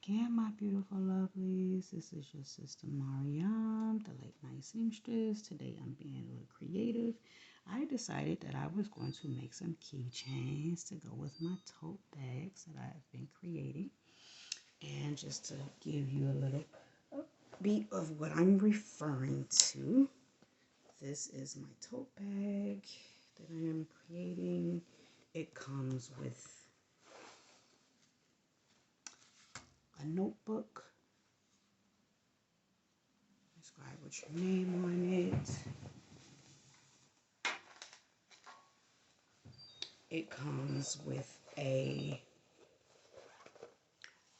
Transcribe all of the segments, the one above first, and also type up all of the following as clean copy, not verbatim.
again, my beautiful lovelies. This is your sister Mariam, the late night seamstress. Today I'm being a little creative. I decided that I was going to make some keychains to go with my tote bags that I've been creating. And just to give you a little beat of what I'm referring to, this is my tote bag that I am creating. It comes with a notebook. Describe with your name on it. It comes with a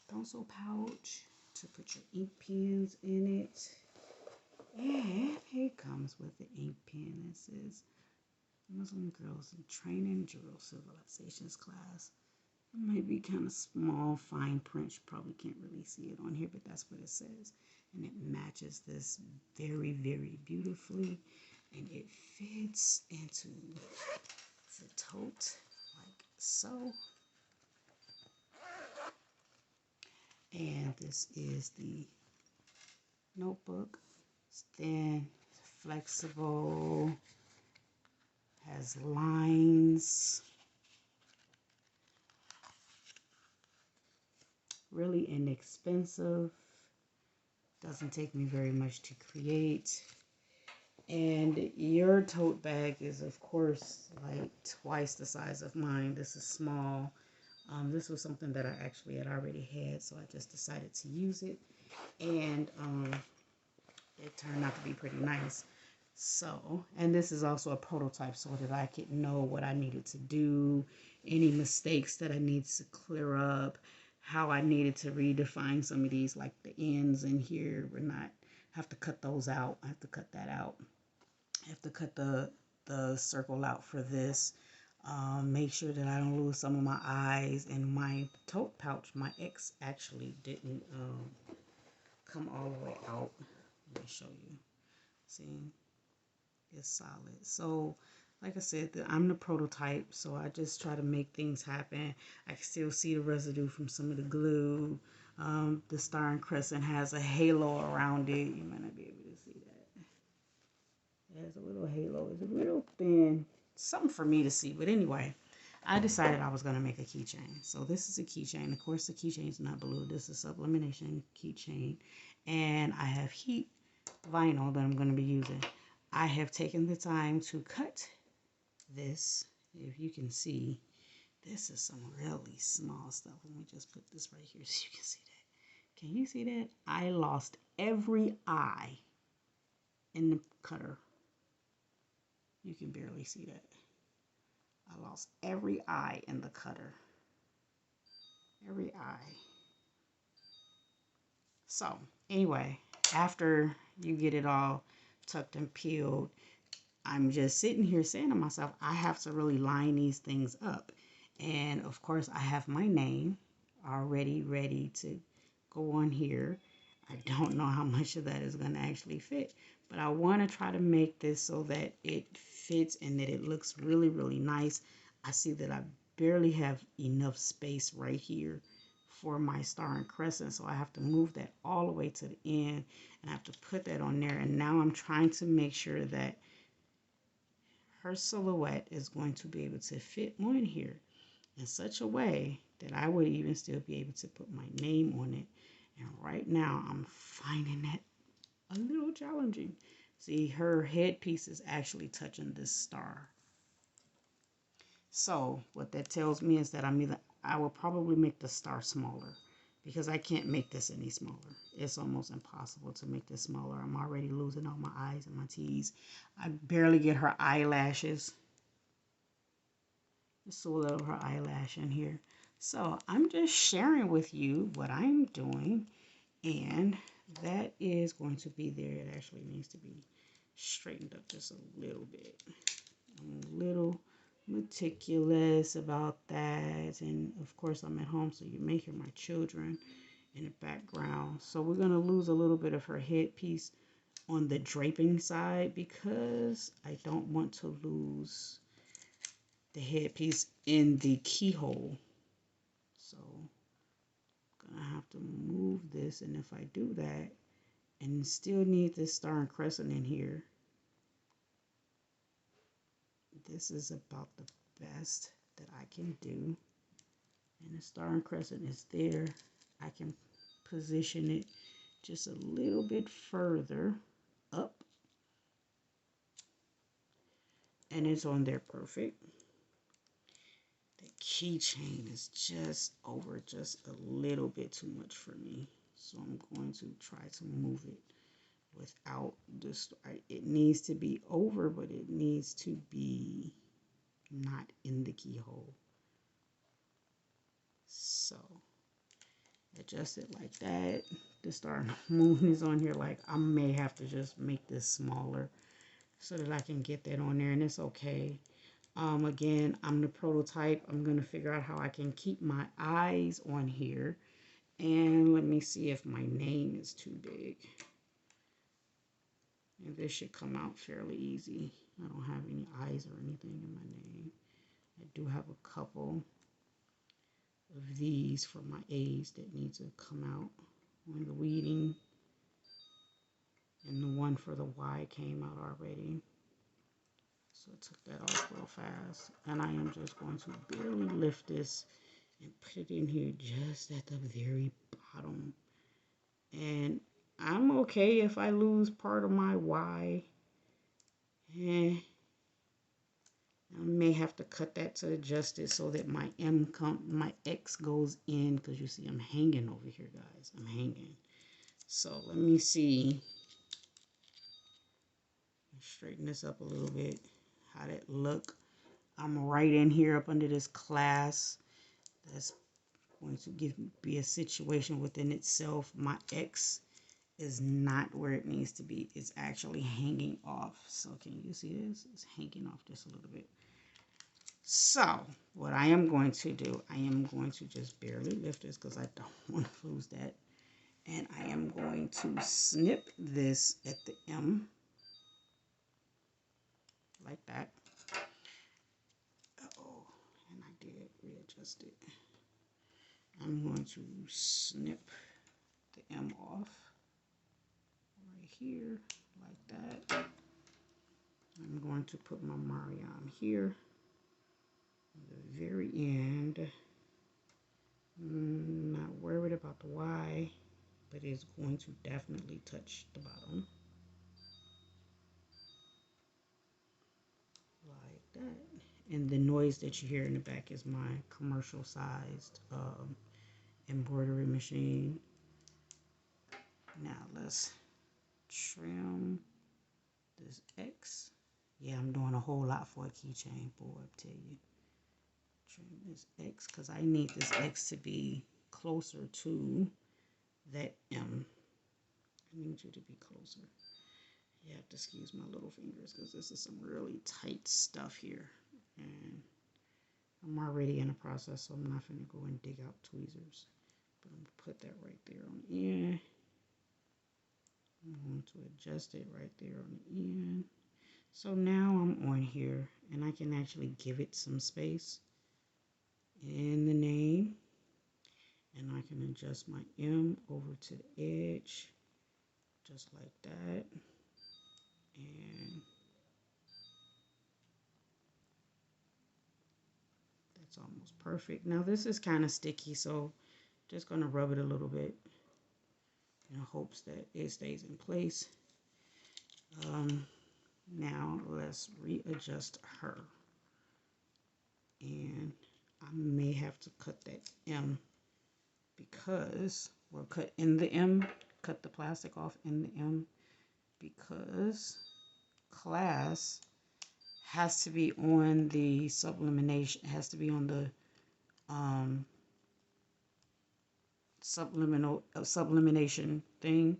pencil pouch to put your ink pens in it. And it comes with the ink pen that says Muslim Girls in Training Drill Civilizations class. It might be kind of small, fine print. You probably can't really see it on here, but that's what it says. And it matches this very, very beautifully. And it fits into the tote like so. And this is the notebook. It's thin, flexible, has lines. Really inexpensive. Doesn't take me very much to create. And your tote bag is, of course, like twice the size of mine. This is small. This was something that I actually had already had, so I just decided to use it. And it turned out to be pretty nice. So, and this is also a prototype so that I could know what I needed to do, any mistakes that I needed to clear up, how I needed to redefine some of these, like the ends in here. We're not, have to cut those out. I have to cut that out. I have to cut the circle out for this. Make sure that I don't lose some of my eyes. And my tote pouch, my ex actually didn't come all the way out. Let me show you. See, it's solid. So like I said, I'm the prototype, so I just try to make things happen. I can still see the residue from some of the glue. The star and crescent has a halo around it. You might not be able to see that. It has a little halo. It's a little thin. Something for me to see. But anyway, I decided I was going to make a keychain. So this is a keychain. Of course, the keychain is not blue. This is a sublimation keychain. And I have heat vinyl that I'm going to be using. I have taken the time to cut this. If you can see, this is some really small stuff. Let me just put this right here so you can see that. Can you see that? I lost every eye in the cutter. You can barely see that. I lost every eye in the cutter. Every eye. So anyway, after you get it all tucked and peeled, I'm just sitting here saying to myself, I have to really line these things up. And of course, I have my name already ready to go on here. I don't know how much of that is going to actually fit, but I want to try to make this so that it fits and that it looks really, really nice. I see that I barely have enough space right here for my star and crescent, so I have to move that all the way to the end and I have to put that on there. And now I'm trying to make sure that her silhouette is going to be able to fit on here in such a way that I would even still be able to put my name on it. And right now I'm finding that a little challenging. See, her headpiece is actually touching this star. So what that tells me is that I will probably make the star smaller because I can't make this any smaller. It's almost impossible to make this smaller. I'm already losing all my eyes and my T's. I barely get her eyelashes. Just a little of her eyelash in here. So I'm just sharing with you what I'm doing, and that is going to be there. It actually needs to be straightened up just a little bit. I'm a little meticulous about that, and of course I'm at home, so you may hear my children in the background. So we're going to lose a little bit of her headpiece on the draping side because I don't want to lose the headpiece in the keyhole. So I'm gonna have to move this, and if I do that, and still need this star and crescent in here, this is about the best that I can do. And the star and crescent is there. I can position it just a little bit further up, and it's on there perfect. The keychain is just over just a little bit too much for me, so I'm going to try to move it without this. It needs to be over, but it needs to be not in the keyhole. So adjust it like that. The star and moon is on here. Like, I may have to just make this smaller so that I can get that on there, and it's okay. Again, I'm the prototype. I'm going to figure out how I can keep my eyes on here. And let me see if my name is too big. And this should come out fairly easy. I don't have any eyes or anything in my name. I do have a couple of these for my A's that need to come out. One, the weeding, and the one for the Y came out already. So I took that off real fast. And I am just going to barely lift this and put it in here just at the very bottom. And I'm okay if I lose part of my Y. I may have to cut that to adjust it so that my my X goes in, because you see I'm hanging over here, guys. I'm hanging. So let me see. Straighten this up a little bit. How that look. I'm right in here up under this class. That's going to be a situation within itself. My X is not where it needs to be. It's actually hanging off. So can you see this? It's hanging off just a little bit. So what I am going to do, I am going to just barely lift this because I don't want to lose that. And I am going to snip this at the M. Like that. Uh-oh, and I did readjust it. I'm going to snip the M off right here, like that. I'm going to put my Marion here, at the very end. Not worried about the Y, but it's going to definitely touch the bottom. Like that. And the noise that you hear in the back is my commercial sized embroidery machine. Now let's trim this X. Yeah, I'm doing a whole lot for a keychain, boy, I tell you. Trim this X because I need this X to be closer to that M. I need you to be closer. You have to excuse my little fingers because this is some really tight stuff here. And I'm already in the process, so I'm not going to go and dig out tweezers. But I'm going to put that right there on the end. I'm going to adjust it right there on the end. So now I'm on here, and I can actually give it some space in the name. And I can adjust my M over to the edge, just like that. And that's almost perfect. Now this is kind of sticky, so just going to rub it a little bit in hopes that it stays in place. Now let's readjust her. And I may have to cut that M because, well, cut in the M, cut the plastic off in the M, because class has to be on the sublimation, has to be on the sublimation thing.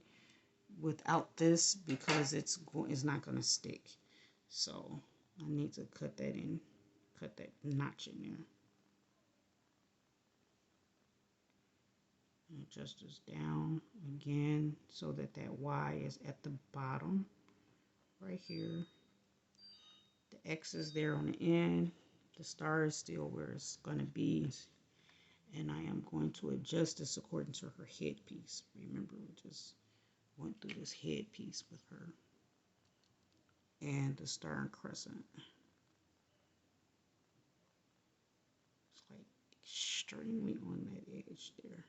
Without this, because it's not going to stick. So I need to cut that in, cut that notch in there. And adjust this down again so that that Y is at the bottom right here. The X is there on the end. The star is still where it's going to be. And I am going to adjust this according to her headpiece. Remember, we just went through this headpiece with her. And the star and crescent. It's like extremely on that edge there.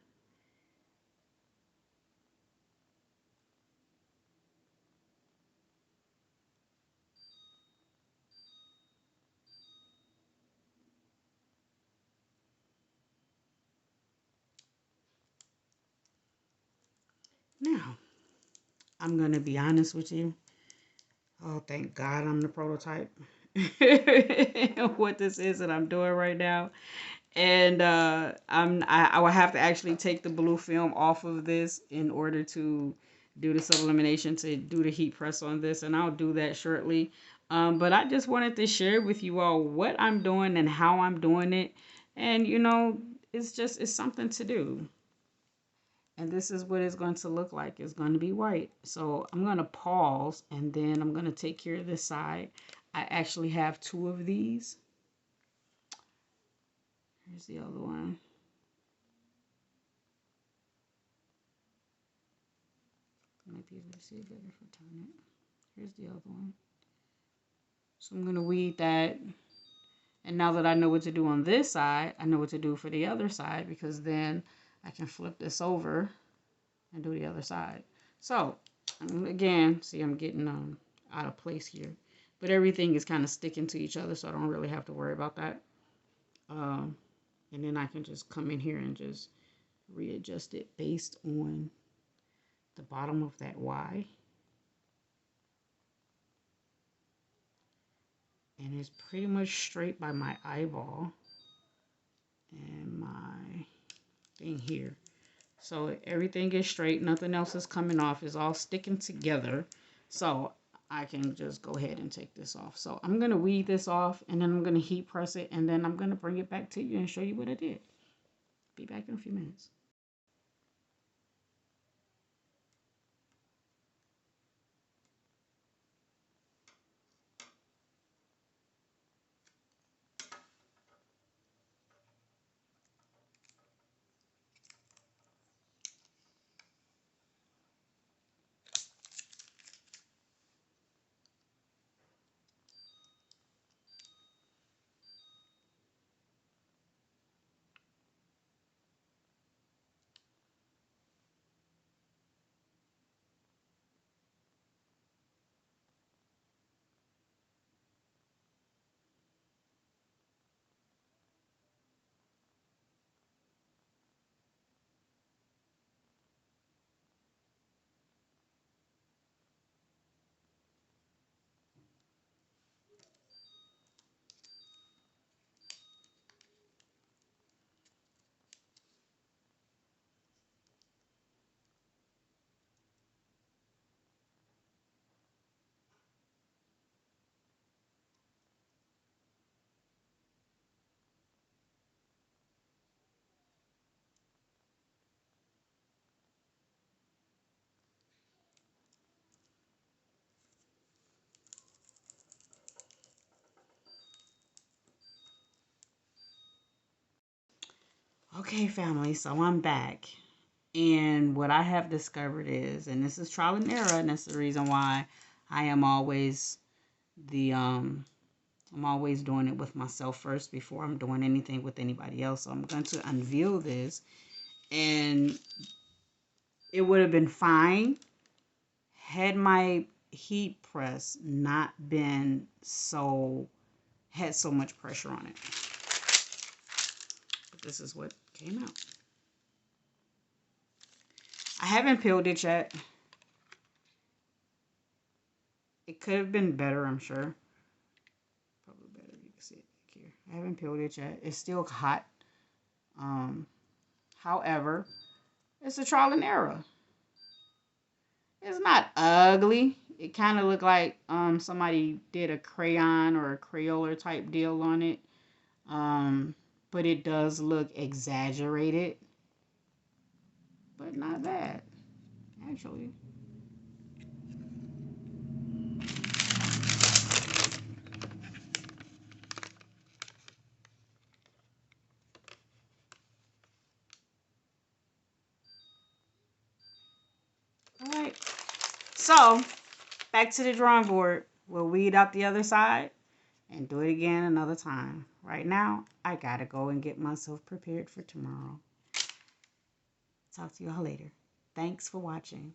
Now, I'm going to be honest with you. Oh, thank God I'm the prototype. What this is that I'm doing right now. And I will have to actually take the blue film off of this in order to do the sublimination, to do the heat press on this, and I'll do that shortly. But I just wanted to share with you all what I'm doing and how I'm doing it. And it's something to do. And this is what it's going to look like. It's going to be white. So I'm going to pause, and then I'm going to take care of this side. I actually have two of these. Here's the other one. Might be able to see it better if I turn it. Here's the other one. So I'm going to weed that. And now that I know what to do on this side, I know what to do for the other side, because then I can flip this over and do the other side. So, again, see, I'm getting out of place here. But everything is kind of sticking to each other, so I don't really have to worry about that. And then I can just come in here and just readjust it based on the bottom of that Y. And it's pretty much straight by my eyeball and my thing here. So everything is straight, nothing else is coming off, it's all sticking together. So I can just go ahead and take this off. So I'm going to weed this off, and then I'm going to heat press it, and then I'm going to bring it back to you and show you what I did. Be back in a few minutes. Okay, family, so I'm back. And what I have discovered is, and this is trial and error, and that's the reason why I am always I'm always doing it with myself first before I'm doing anything with anybody else. So I'm going to unveil this, and it would have been fine had my heat press not been had so much pressure on it. But this is what came out. I haven't peeled it yet. It could have been better, I'm sure. Probably better if you can see it here. I haven't peeled it yet. It's still hot. However, it's a trial and error. It's not ugly. It kind of looked like somebody did a crayon or a Crayola type deal on it. But it does look exaggerated. But not bad, actually. So, back to the drawing board. We'll weed out the other side and do it again another time. Right now, I gotta go and get myself prepared for tomorrow. Talk to y'all later. Thanks for watching.